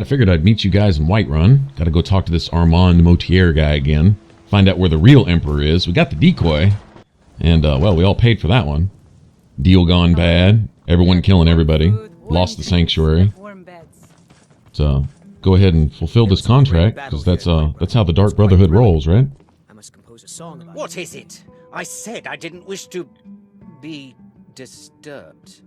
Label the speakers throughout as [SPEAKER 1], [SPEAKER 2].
[SPEAKER 1] I figured I'd meet you guys in Whiterun. Gotta go talk to this Armand Motier guy again. Find out where the real Emperor is. We got the decoy. And, well, we all paid for that one. Deal gone bad. Everyone killing everybody. Lost the sanctuary. So, go ahead and fulfill this contract, because that's how the Dark Brotherhood rolls, right?
[SPEAKER 2] I must compose a song about what is it? I said I didn't wish to be disturbed.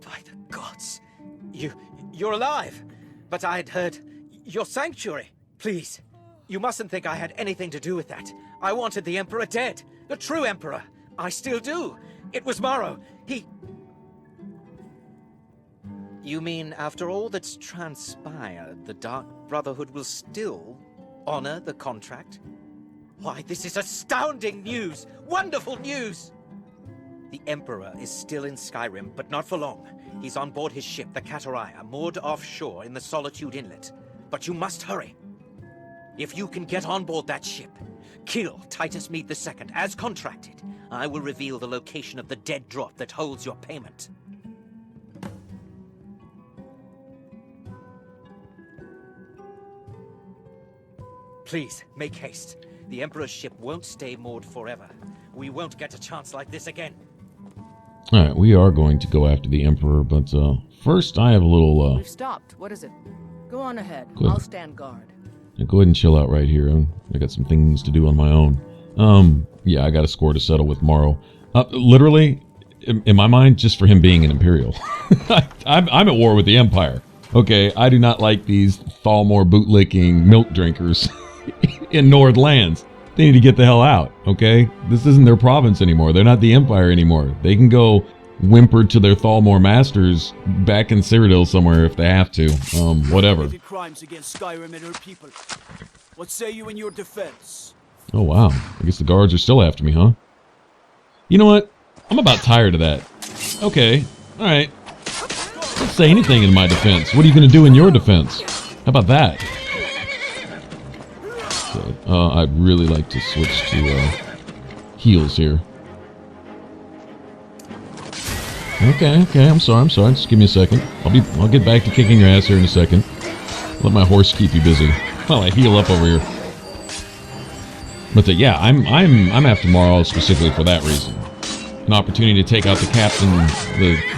[SPEAKER 2] By the gods, you're alive. But I had heard your sanctuary. Please, you mustn't think I had anything to do with that. I wanted the Emperor dead. The true Emperor. I still do. It was Morrow. You mean after all that's transpired, the Dark Brotherhood will still honor the contract? Why, this is astounding news! Wonderful news! The Emperor is still in Skyrim, but not for long. He's on board his ship, the Kataraya, moored offshore in the Solitude Inlet. But you must hurry. If you can get on board that ship, kill Titus Mede II, as contracted, I will reveal the location of the dead drop that holds your payment. Please, make haste. The Emperor's ship won't stay moored forever. We won't get a chance like this again.
[SPEAKER 1] Alright, we are going to go after the Emperor, but first I have a little...
[SPEAKER 3] We've stopped. What is it? Go on ahead.
[SPEAKER 1] Good.
[SPEAKER 3] I'll stand guard.
[SPEAKER 1] Yeah, go ahead and chill out right here. I got some things to do on my own. Yeah, I got a score to settle with Morrow. Literally, in my mind, just for him being an Imperial. I'm at war with the Empire. Okay, I do not like these Thalmor bootlicking milk drinkers in Nord lands. They need to get the hell out, okay? This isn't their province anymore. They're not the Empire anymore. They can go whimper to their Thalmor masters back in Cyrodiil somewhere if they have to. Whatever.
[SPEAKER 4] Crimes against Skyrim and her people. What say you in your defense?
[SPEAKER 1] Oh, wow. I guess the guards are still after me, huh? You know what? I'm about tired of that. Okay. Alright. Don't say anything in my defense. What are you going to do in your defense? How about that? Okay. I'd really like to switch to heals here. Okay, I'm sorry. Just give me a second. I'll get back to kicking your ass here in a second. Let my horse keep you busy while I heal up over here. But yeah, I'm after Morrow specifically for that reason. An opportunity to take out the captain,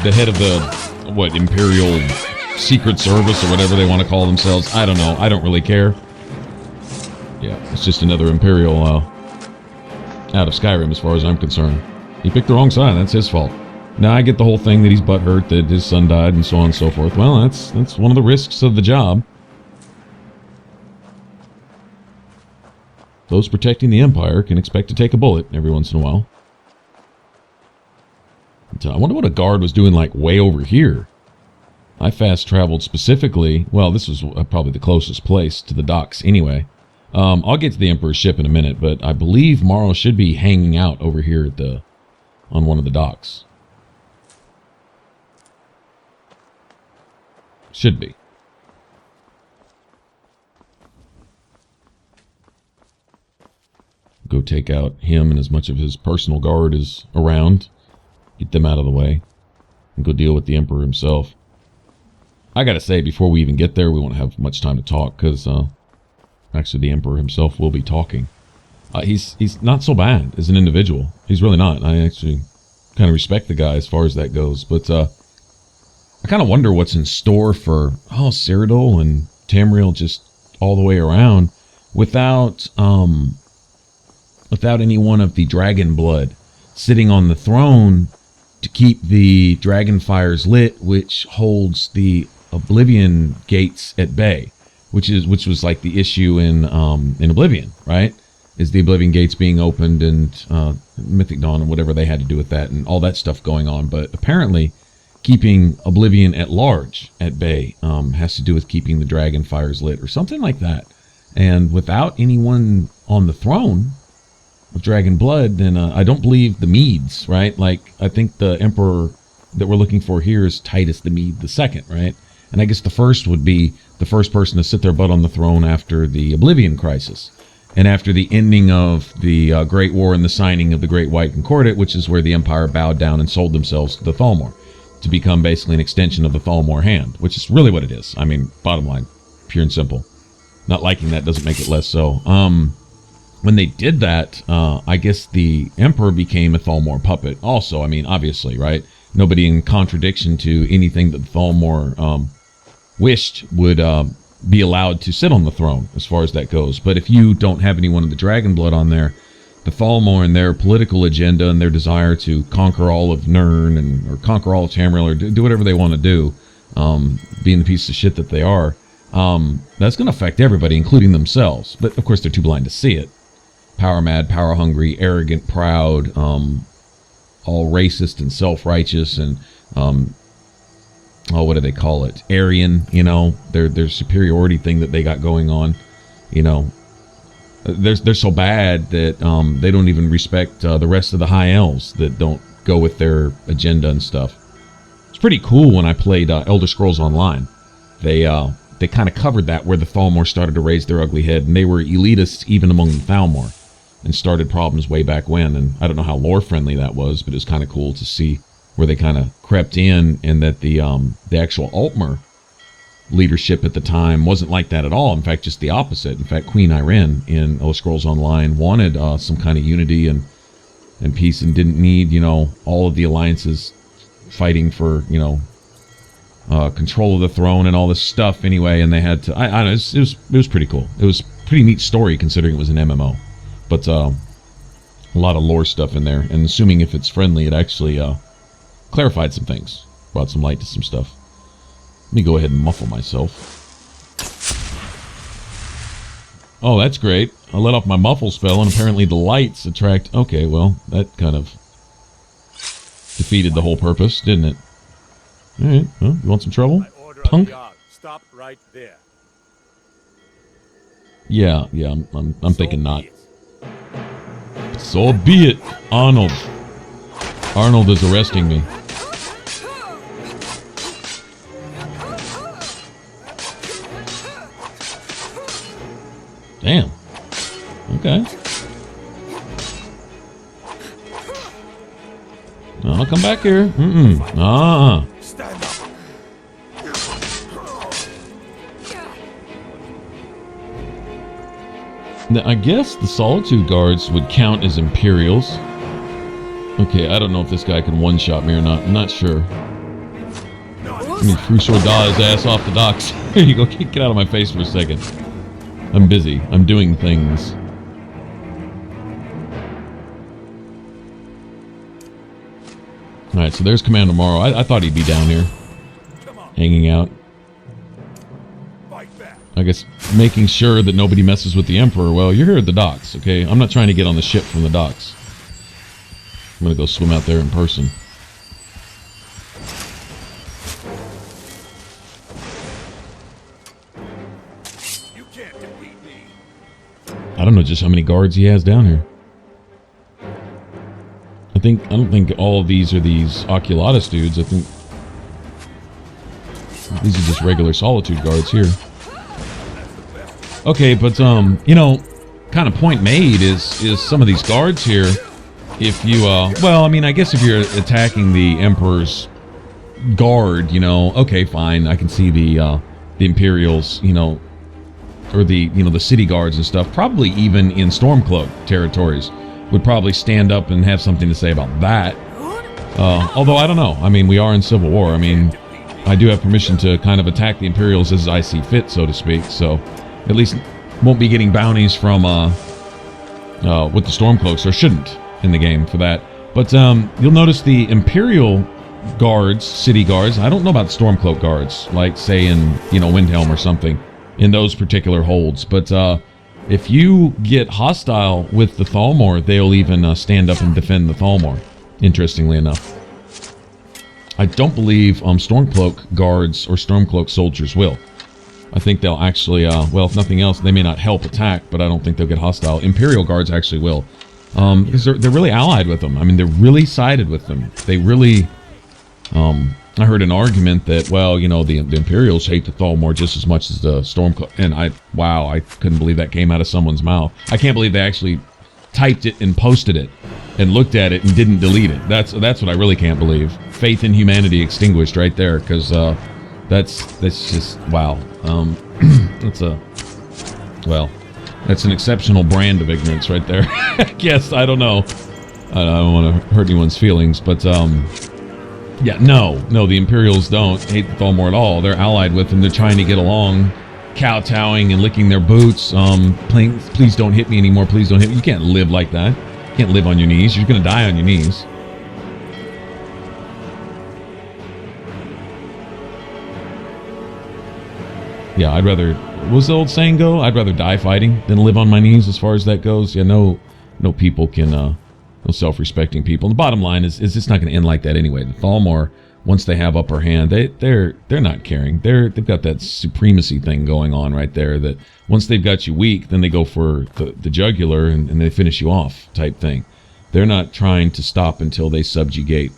[SPEAKER 1] the head of the Imperial Secret Service or whatever they want to call themselves. I don't know. I don't really care. Yeah, it's just another Imperial out of Skyrim as far as I'm concerned. He picked the wrong side. That's his fault. Now I get the whole thing that he's butthurt that his son died and so on and so forth. Well, that's one of the risks of the job. Those protecting the Empire can expect to take a bullet every once in a while. So I wonder what a guard was doing like way over here. I fast traveled specifically. Well, this was probably the closest place to the docks anyway. I'll get to the Emperor's ship in a minute, but I believe Morrow should be hanging out over here at on one of the docks. Should be. Go take out him and as much of his personal guard as around. Get them out of the way. And go deal with the Emperor himself. I gotta say, before we even get there, we won't have much time to talk, because actually the Emperor himself will be talking. He's not so bad as an individual. He's really not. I actually kind of respect the guy as far as that goes. But I kind of wonder what's in store for Cyrodiil and Tamriel just all the way around without any one of the dragon blood sitting on the throne to keep the dragon fires lit, which holds the Oblivion gates at bay, which was like the issue in Oblivion, right? Is the Oblivion gates being opened and Mythic Dawn and whatever they had to do with that and all that stuff going on. But apparently keeping Oblivion at large at bay has to do with keeping the dragon fires lit or something like that. And without anyone on the throne with dragon blood, then I don't believe the Medes, right? Like, I think the Emperor that we're looking for here is Titus the Mede II, right? And I guess the first would be the first person to sit their butt on the throne after the Oblivion crisis. and after the ending of the Great War and the signing of the Great White Concordat, which is where the Empire bowed down and sold themselves to the Thalmor to become basically an extension of the Thalmor hand, which is really what it is. I mean, bottom line, pure and simple. Not liking that doesn't make it less so. When they did that, I guess the Emperor became a Thalmor puppet also. I mean, obviously, right? Nobody in contradiction to anything that the Thalmor wished would be allowed to sit on the throne, as far as that goes. But if you don't have anyone of the Dragon blood on there, the Thalmor and their political agenda and their desire to conquer all of Nirn or conquer all of Tamriel or do whatever they want to do, being the piece of shit that they are, that's going to affect everybody, including themselves. But of course, they're too blind to see it. Power mad, power hungry, arrogant, proud, all racist and self-righteous, and what do they call it? Aryan, you know, their superiority thing that they got going on, you know. They're so bad that they don't even respect the rest of the high elves that don't go with their agenda and stuff. It's pretty cool when I played Elder Scrolls Online. They kind of covered that, where the Thalmor started to raise their ugly head, and they were elitists even among the Thalmor, and started problems way back when. And I don't know how lore friendly that was, but it was kind of cool to see where they kind of crept in, and that the actual Altmer leadership at the time wasn't like that at all. In fact, just the opposite. In fact, Queen Irene in Elder Scrolls Online wanted some kind of unity and peace, and didn't need, you know, all of the alliances fighting for, you know, control of the throne and all this stuff anyway. And they had to, I don't know, it was pretty cool. It was a pretty neat story considering it was an MMO, but a lot of lore stuff in there, and assuming if it's friendly, it actually clarified some things, brought some light to some stuff. Let me go ahead and muffle myself. Oh, that's great. I let off my muffle spell, and apparently the lights attract... Okay, well, that kind of defeated the whole purpose, didn't it? Alright, well, you want some trouble? Punk?
[SPEAKER 5] Stop right there.
[SPEAKER 1] Yeah, I'm thinking not. So be it, Arnold. Arnold is arresting me. Damn. Okay. I'll come back here.
[SPEAKER 5] Stand up.
[SPEAKER 1] Now, I guess the Solitude Guards would count as Imperials. Okay, I don't know if this guy can one-shot me or not. I'm not sure. I mean, Crusoe Daw his ass off the docks. Here you go. Get out of my face for a second. I'm busy. I'm doing things. Alright, so there's Commander Morrow. I thought he'd be down here. Hanging out. I guess making sure that nobody messes with the Emperor. Well, you're here at the docks, okay? I'm not trying to get on the ship from the docks. I'm gonna go swim out there in person. I don't know just how many guards he has down here. I don't think all of these are these Oculatus dudes. I think these are just regular Solitude Guards here. Okay, but you know, kind of point made is some of these guards here. If you well, I mean, I guess if you're attacking the Emperor's guard, you know, okay, fine, I can see the Imperials, you know, or the city guards and stuff, probably even in Stormcloak territories, would probably stand up and have something to say about that. Although I don't know. I mean, we are in Civil War. I mean, I do have permission to kind of attack the Imperials as I see fit, so to speak. So at least won't be getting bounties from with the Stormcloaks, or shouldn't in the game for that. But you'll notice the Imperial guards, city guards. I don't know about the Stormcloak guards, like say in Windhelm or something, in those particular holds. But if you get hostile with the Thalmor, they'll even stand up and defend the Thalmor, interestingly enough. I don't believe Stormcloak guards or Stormcloak soldiers will. I think they'll actually, well, if nothing else, they may not help attack, but I don't think they'll get hostile. Imperial guards actually will. Because they're really allied with them. I mean, they're really sided with them. They really I heard an argument that, well, you know, the Imperials hate the Thalmor just as much as the Stormcloak, and wow, I couldn't believe that came out of someone's mouth. I can't believe they actually typed it and posted it and looked at it and didn't delete it. That's what I really can't believe. Faith in humanity extinguished right there, because that's just wow. That's an exceptional brand of ignorance right there. I guess, I don't know. I don't want to hurt anyone's feelings, but yeah, no, the Imperials don't hate the Thalmor at all. They're allied with them. They're trying to get along, kowtowing and licking their boots. Please don't hit me anymore. Please don't hit me. You can't live like that. You can't live on your knees. You're going to die on your knees. Yeah, I'd rather... What's the old saying go? I'd rather die fighting than live on my knees as far as that goes. Yeah, no people can... no self-respecting people. And the bottom line is it's not going to end like that anyway. The Thalmor, once they have upper hand, they're not caring. They've got that supremacy thing going on right there, that once they've got you weak, then they go for the jugular and they finish you off type thing. They're not trying to stop until they subjugate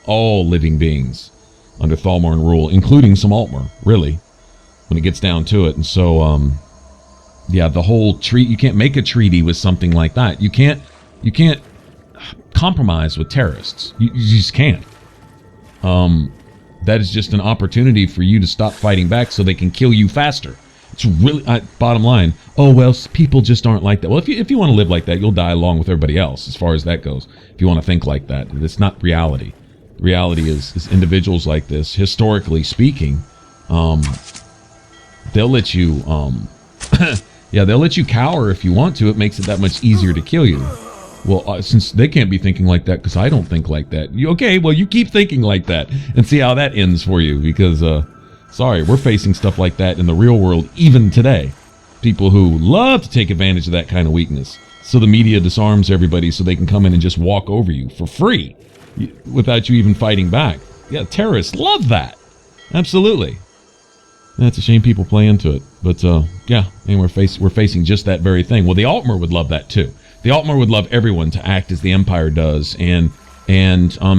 [SPEAKER 1] all living beings under Thalmoran rule, including some Altmer, really, when it gets down to it. And so, yeah, the whole you can't make a treaty with something like that. You can't compromise with terrorists. You just can't. That is just an opportunity for you to stop fighting back so they can kill you faster. It's really, bottom line, oh, well, people just aren't like that. Well, if you want to live like that, you'll die along with everybody else, as far as that goes. If you want to think like that, it's not reality. The reality is individuals like this, historically speaking, they'll let you, yeah, they'll let you cower if you want to. It makes it that much easier to kill you. Well, since they can't be thinking like that because I don't think like that. Okay, well, you keep thinking like that and see how that ends for you, because, sorry, we're facing stuff like that in the real world even today. People who love to take advantage of that kind of weakness. So the media disarms everybody so they can come in and just walk over you for free without you even fighting back. Yeah, terrorists love that. Absolutely. That's a shame people play into it. But, yeah, and we're facing just that very thing. Well, the Altmer would love that, too. The Altmer would love everyone to act as the Empire does and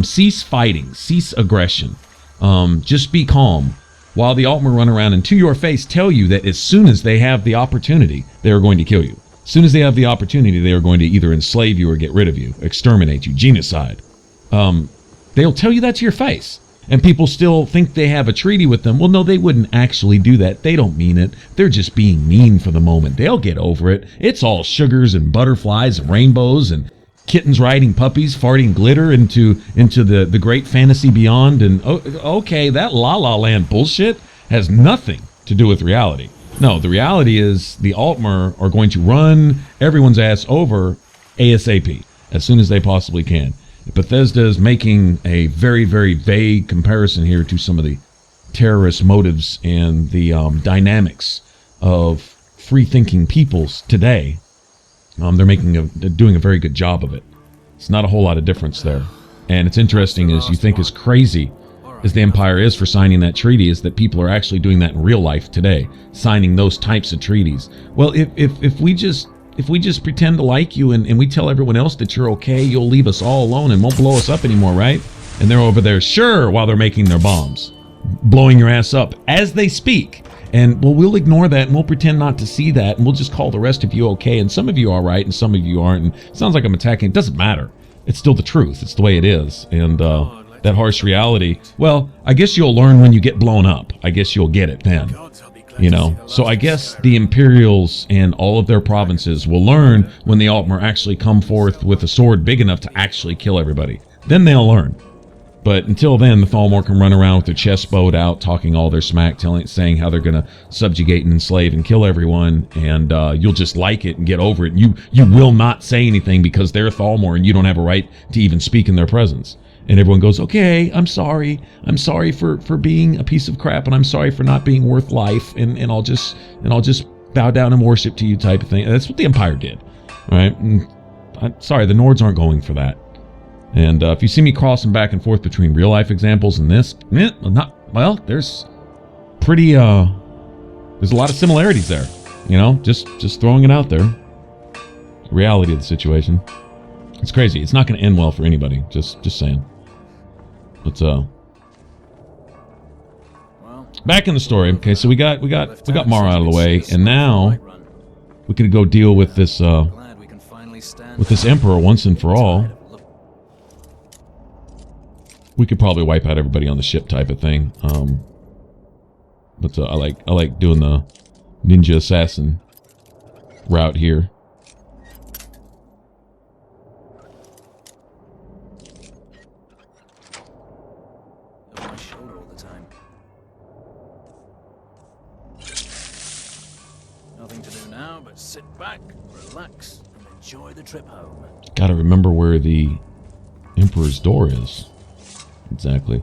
[SPEAKER 1] cease fighting, cease aggression. Just be calm. While the Altmer run around and to your face tell you that as soon as they have the opportunity, they are going to kill you. As soon as they have the opportunity, they are going to either enslave you or get rid of you, exterminate you, genocide. They'll tell you that to your face. And people still think they have a treaty with them. Well, no, they wouldn't actually do that. They don't mean it. They're just being mean for the moment. They'll get over it. It's all sugars and butterflies and rainbows and kittens riding puppies, farting glitter into the great fantasy beyond. And okay, that La La Land bullshit has nothing to do with reality. No, the reality is the Altmer are going to run everyone's ass over ASAP as soon as they possibly can. Bethesda is making a very, very vague comparison here to some of the terrorist motives and the dynamics of free-thinking peoples today. They're doing a very good job of it. It's not a whole lot of difference there. And it's interesting, as you think as crazy as the Empire is for signing that treaty, is that people are actually doing that in real life today, signing those types of treaties. Well, if we just pretend to like you and we tell everyone else that you're okay, you'll leave us all alone and won't blow us up anymore, right? And they're over there, sure, while they're making their bombs, blowing your ass up as they speak. And, well, we'll ignore that and we'll pretend not to see that and we'll just call the rest of you okay. And some of you are right and some of you aren't. And it sounds like I'm attacking. It doesn't matter. It's still the truth. It's the way it is. And that harsh reality, well, I guess you'll learn when you get blown up. I guess you'll get it then. You know, so I guess the Imperials and all of their provinces will learn when the Altmer actually come forth with a sword big enough to actually kill everybody. Then they'll learn. But until then, the Thalmor can run around with their chest bowed out, talking all their smack, saying how they're going to subjugate and enslave and kill everyone, and you'll just like it and get over it. You will not say anything because they're Thalmor and you don't have a right to even speak in their presence. And everyone goes, okay, I'm sorry for being a piece of crap, and I'm sorry for not being worth life, and I'll just bow down and worship to you type of thing. And that's what the Empire did, right? And I'm sorry, the Nords aren't going for that. And if you see me crossing back and forth between real life examples and this, there's pretty there's a lot of similarities there. You know, just throwing it out there. The reality of the situation. It's crazy. It's not going to end well for anybody. Just saying. But Back in the story. Okay, so we got Mara out of the way, and now we could go deal with this emperor once and for all. We could probably wipe out everybody on the ship, type of thing. But I like doing the ninja assassin route here.
[SPEAKER 4] My shoulder all the time. Nothing to do now but sit back, relax, and enjoy the trip home.
[SPEAKER 1] Gotta remember where the Emperor's door is. Exactly.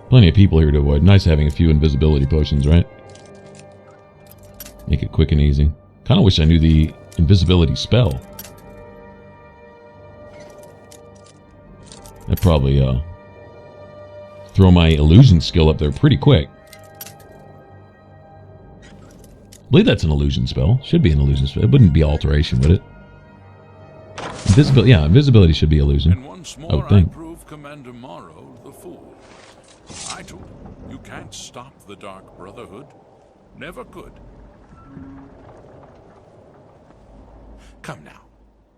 [SPEAKER 1] Plenty of people here to avoid. Nice having a few invisibility potions, right? Make it quick and easy. Kind of wish I knew the invisibility spell. I'd probably throw my illusion skill up there pretty quick. I believe that's an illusion spell. Should be an illusion spell. It wouldn't be alteration, would it? Invisibility, yeah, invisibility should be illusion.
[SPEAKER 5] And once more,
[SPEAKER 1] I would think.
[SPEAKER 5] prove Commander Morrow the fool. I told him, you can't stop the Dark Brotherhood. Never could. Come now,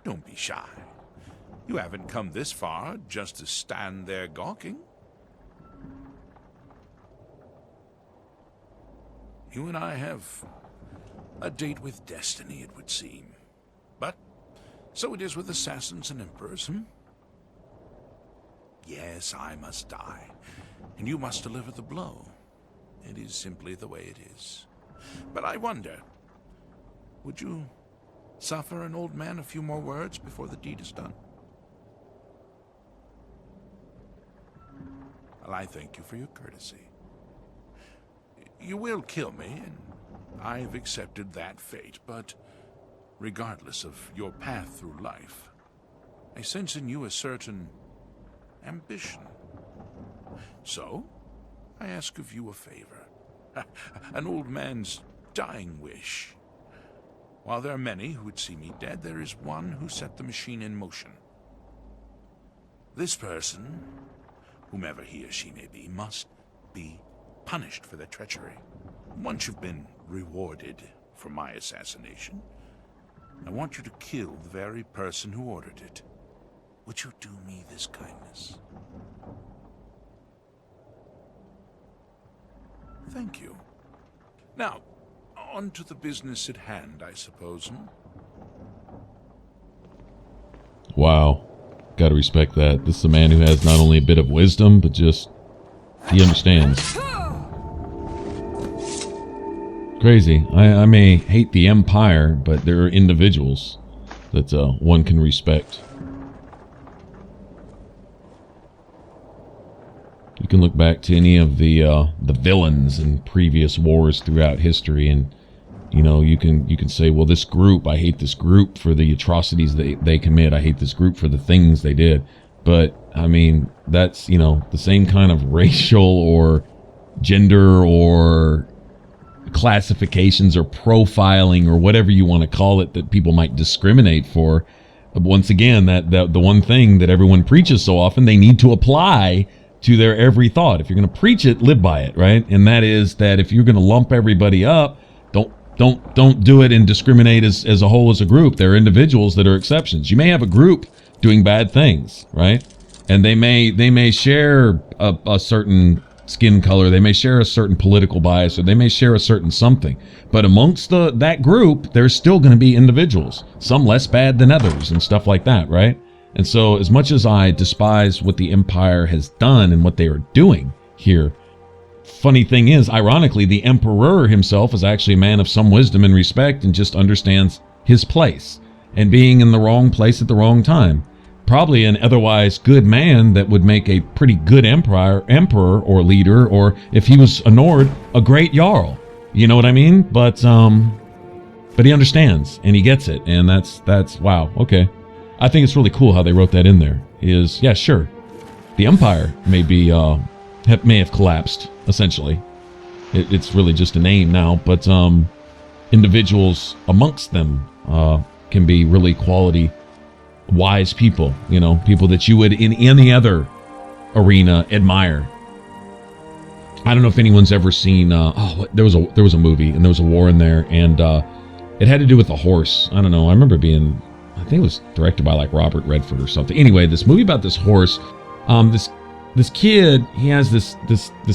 [SPEAKER 5] don't be shy. You haven't come this far just to stand there gawking. You and I have a date with destiny, it would seem. But so it is with assassins and emperors, Yes, I must die, and you must deliver the blow. It is simply the way it is. But I wonder, would you suffer an old man a few more words before the deed is done? Well, I thank you for your courtesy. You will kill me, and I've accepted that fate, but regardless of your path through life, I sense in you a certain ambition. So, I ask of you a favor. An old man's dying wish. While there are many who would see me dead, there is one who set the machine in motion. This person, whomever he or she may be, must be punished for their treachery. Once you've been rewarded for my assassination, I want you to kill the very person who ordered it. Would you do me this kindness? Thank you. Now, on to the business at hand, I suppose.
[SPEAKER 1] Wow. Gotta respect that. This is a man who has not only a bit of wisdom, but just... he understands. Crazy. I may hate the Empire, but there are individuals that one can respect. You can look back to any of the villains in previous wars throughout history, and you know, you can say, well, this group, I hate this group for the atrocities they commit. I hate this group for the things they did. But I mean, that's, you know, the same kind of racial or gender or classifications or profiling or whatever you want to call it that people might discriminate for. But once again, that the one thing that everyone preaches so often, they need to apply to their every thought. If you're going to preach it, live by it, right? And that is that if you're going to lump everybody up, don't do it and discriminate as a whole, as a group. There are individuals that are exceptions. You may have a group doing bad things, right? And they may share a certain skin color, they may share a certain political bias, or they may share a certain something. But amongst that group, there's still going to be individuals, some less bad than others and stuff like that, right? And so as much as I despise what the Empire has done and what they are doing here, funny thing is, ironically, the Emperor himself is actually a man of some wisdom and respect and just understands his place and being in the wrong place at the wrong time. Probably an otherwise good man that would make a pretty good emperor or leader, or if he was a Nord, a great Jarl. You know what I mean? But he understands and he gets it, and that's wow, okay. I think it's really cool how they wrote that in there. Is, yeah, sure, the Empire may have collapsed, essentially. It's really just a name now, but individuals amongst them can be really quality wise people, you know, people that you would in any other arena admire. I don't know if anyone's ever seen there was a movie and there was a war in there, and it had to do with a horse. I don't know. I remember I think it was directed by like Robert Redford or something. Anyway, this movie about this horse, this kid, he has this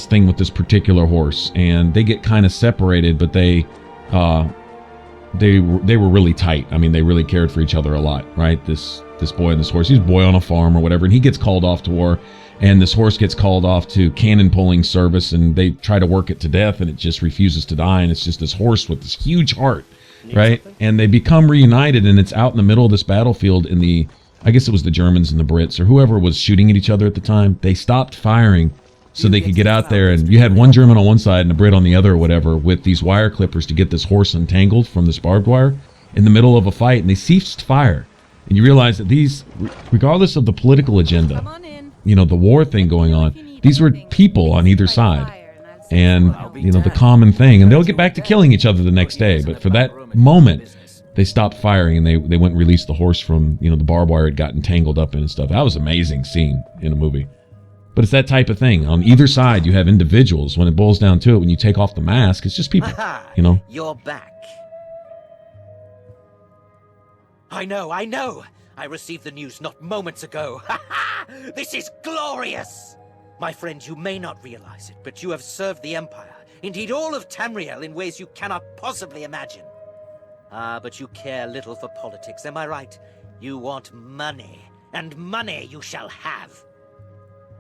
[SPEAKER 1] thing with this particular horse, and they get kind of separated, but they were really tight. I mean, they really cared for each other a lot, right? This boy and this horse. He's a boy on a farm or whatever, and he gets called off to war, and this horse gets called off to cannon pulling service, and they try to work it to death, and it just refuses to die, and it's just this horse with this huge heart, right? And they become reunited, and it's out in the middle of this battlefield in the, I guess it was the Germans and the Brits or whoever was shooting at each other at the time. They stopped firing so they could get out there, and you had one German on one side and a Brit on the other or whatever with these wire clippers to get this horse untangled from this barbed wire in the middle of a fight, and they ceased fire. And you realize that these, regardless of the political agenda, you know, the war thing going on, these were people on either side. And, you know, the common thing. And they'll get back to killing each other the next day. But for that moment, they stopped firing, and they went and released the horse from, you know, the barbed wire had gotten tangled up in and stuff. That was an amazing scene in a movie. But it's that type of thing. On either side, you have individuals. When it boils down to it, when you take off the mask, it's just people, you know?
[SPEAKER 2] You're back. I know. I received the news not moments ago. Ha ha! This is glorious! My friend, you may not realize it, but you have served the Empire, indeed all of Tamriel, in ways you cannot possibly imagine. But you care little for politics, am I right? You want money, and money you shall have.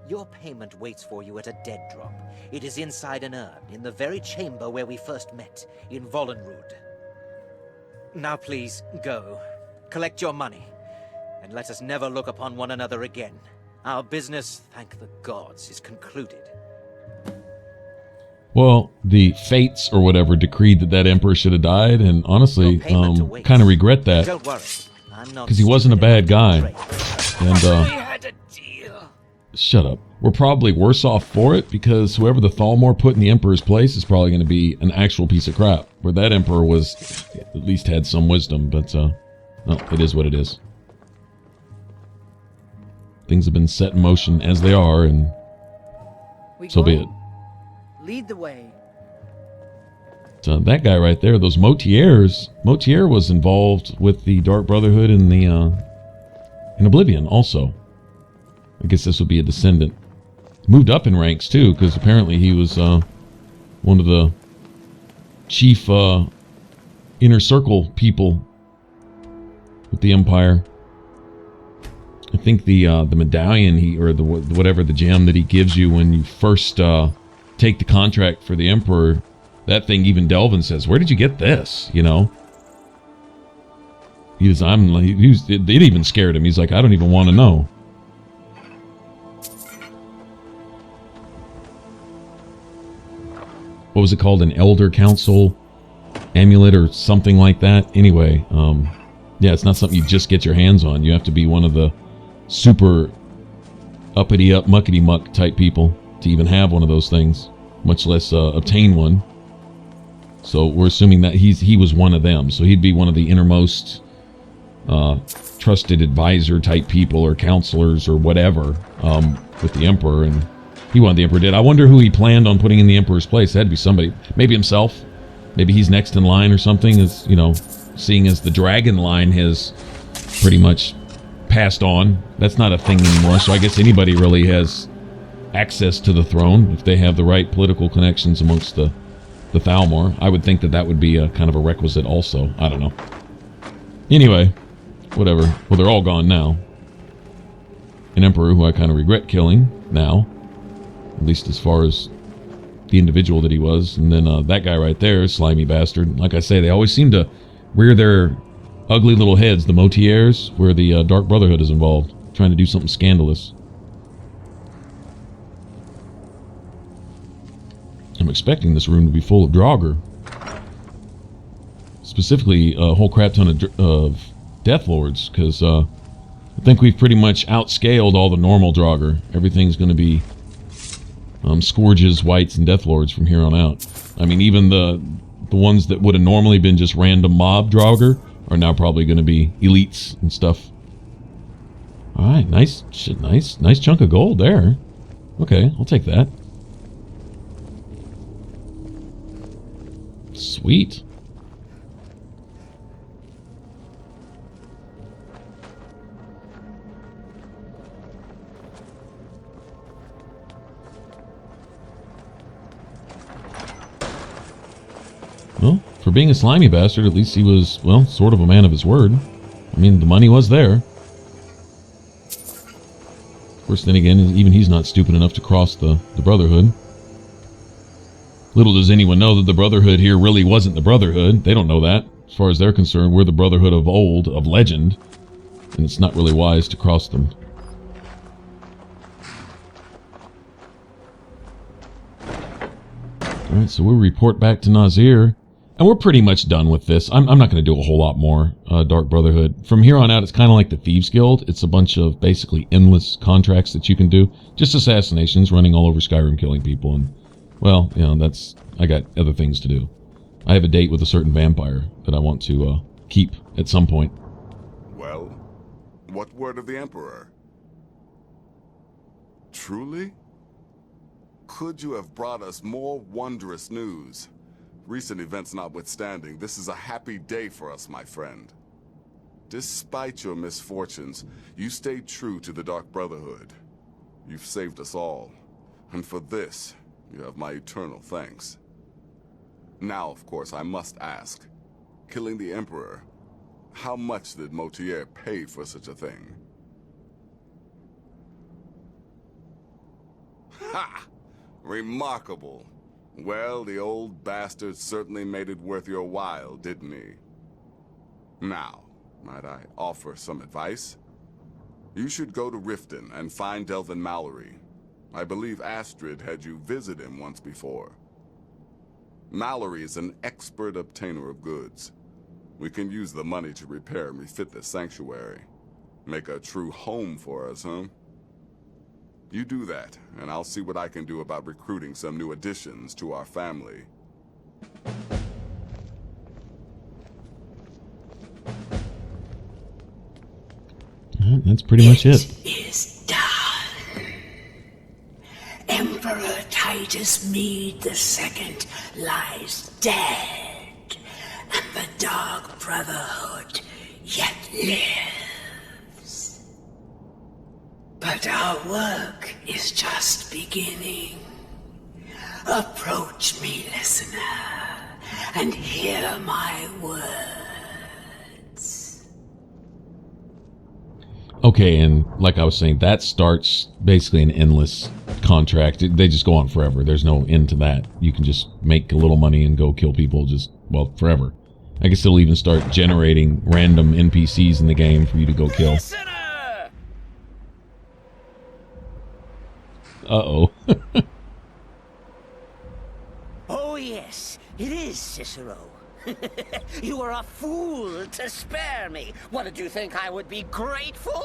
[SPEAKER 2] Your payment waits for you at a dead drop. It is inside an urn, in the very chamber where we first met, in Vollenrud. Now please, go. Collect your money, and let us never look upon one another again. Our business, thank the gods, is concluded.
[SPEAKER 1] Well, the fates or whatever decreed that emperor should have died, and honestly, kind of regret that.
[SPEAKER 2] Don't worry, I'm not.
[SPEAKER 1] Because he wasn't a bad guy. And,
[SPEAKER 2] We had a deal.
[SPEAKER 1] Shut up. We're probably worse off for it, because whoever the Thalmor put in the Emperor's place is probably going to be an actual piece of crap. Where that Emperor was, at least had some wisdom, but, well, it is what it is. Things have been set in motion as they are, and so be it.
[SPEAKER 3] Lead the way.
[SPEAKER 1] So that guy right there, those Motiers, Motier was involved with the Dark Brotherhood in the, in Oblivion also. I guess this would be a descendant. Moved up in ranks too, because apparently he was, one of the chief, inner circle people with the Empire. I think the medallion or whatever the gem that he gives you when you first take the contract for the Emperor, that thing, even Delvin says, "Where did you get this?" You know. It even scared him. He's like, "I don't even want to know." What was it called? An Elder Council amulet or something like that. Anyway, yeah, it's not something you just get your hands on. You have to be one of the super uppity up muckety muck type people to even have one of those things, much less obtain one. So we're assuming that he was one of them. So he'd be one of the innermost trusted advisor type people or counselors or whatever with the Emperor, and he wanted the Emperor dead. I wonder who he planned on putting in the Emperor's place. It had to be somebody. Maybe himself. Maybe he's next in line or something. As you know, seeing as the dragon line has pretty much passed on. That's not a thing anymore. So I guess anybody really has access to the throne if they have the right political connections amongst the Thalmor. I would think that would be a kind of a requisite also. I don't know. Anyway, whatever. Well, they're all gone now. An Emperor who I kind of regret killing now. At least as far as the individual that he was. And then that guy right there, slimy bastard. Like I say, they always seem to rear their ugly little heads, the Motiers, where the Dark Brotherhood is involved, trying to do something scandalous. I'm expecting this room to be full of Draugr. Specifically, a whole crap ton of Death Lords, because I think we've pretty much outscaled all the normal Draugr. Everything's going to be Scourges, Whites, and Death Lords from here on out. I mean, even the ones that would have normally been just random mob Draugr are now probably going to be elites and stuff. All right, nice shit, nice chunk of gold there. Okay, I'll take that. Sweet. Well, for being a slimy bastard, at least he was, well, sort of a man of his word. I mean, the money was there. Of course, then again, even he's not stupid enough to cross the Brotherhood. Little does anyone know that the Brotherhood here really wasn't the Brotherhood. They don't know that. As far as they're concerned, we're the Brotherhood of old, of legend. And it's not really wise to cross them. Alright, so we'll report back to Nazir. And we're pretty much done with this. I'm not going to do a whole lot more Dark Brotherhood. From here on out, it's kind of like the Thieves Guild. It's a bunch of basically endless contracts that you can do. Just assassinations, running all over Skyrim, killing people. And, well, you know, I got other things to do. I have a date with a certain vampire that I want to keep at some point.
[SPEAKER 6] Well, what word of the Emperor? Truly? Could you have brought us more wondrous news? Recent events notwithstanding, this is a happy day for us, my friend. Despite your misfortunes, you stayed true to the Dark Brotherhood. You've saved us all, and for this, you have my eternal thanks. Now, of course, I must ask, killing the Emperor, how much did Motier pay for such a thing? Ha! Remarkable. Well, the old bastard certainly made it worth your while, didn't he? Now, might I offer some advice? You should go to Riften and find Delvin Mallory. I believe Astrid had you visit him once before. Mallory is an expert obtainer of goods. We can use the money to repair and refit this sanctuary. Make a true home for us, huh? You do that, and I'll see what I can do about recruiting some new additions to our family.
[SPEAKER 1] That's pretty much it.
[SPEAKER 7] It is done. Emperor Titus Mede II lies dead, and the Dark Brotherhood yet lives. But our work is just beginning. Approach me, listener, and hear my words.
[SPEAKER 1] Okay, and like I was saying, that starts basically an endless contract. They just go on forever. There's no end to that. You can just make a little money and go kill people just, well, forever. I guess they'll even start generating random NPCs in the game for you to go kill. Uh-oh.
[SPEAKER 3] Oh, yes, it is Cicero. You were a fool to spare me. What, did you think I would be grateful?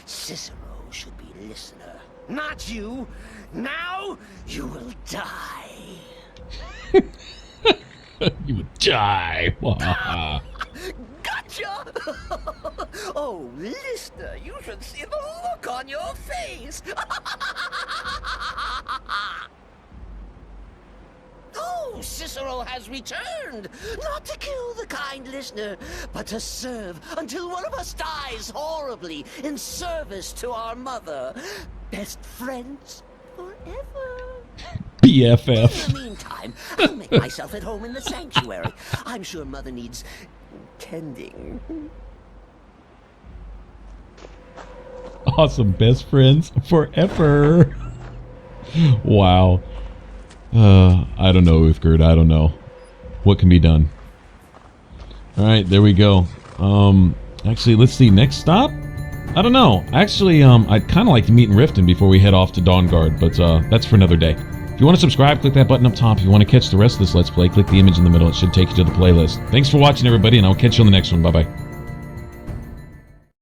[SPEAKER 3] Cicero should be listener, not you. Now you will die.
[SPEAKER 1] You would die.
[SPEAKER 3] Gotcha! Oh, listener, you should see the look on your face. Oh, Cicero has returned, not to kill the kind listener, but to serve until one of us dies horribly in service to our mother. Best friends forever.
[SPEAKER 1] BFF.
[SPEAKER 3] In the meantime, I'll make myself at home in the sanctuary. I'm sure Mother needs tending.
[SPEAKER 1] Awesome. Best friends forever. Wow. I don't know, Uthgerd. I don't know. What can be done? Alright, there we go. Actually, let's see. Next stop? I don't know. Actually, I'd kind of like to meet in Riften before we head off to Dawnguard, but that's for another day. If you want to subscribe, click that button up top. If you want to catch the rest of this Let's Play, click the image in the middle. It should take you to the playlist. Thanks for watching, everybody, and I'll catch you on the next one. Bye-bye.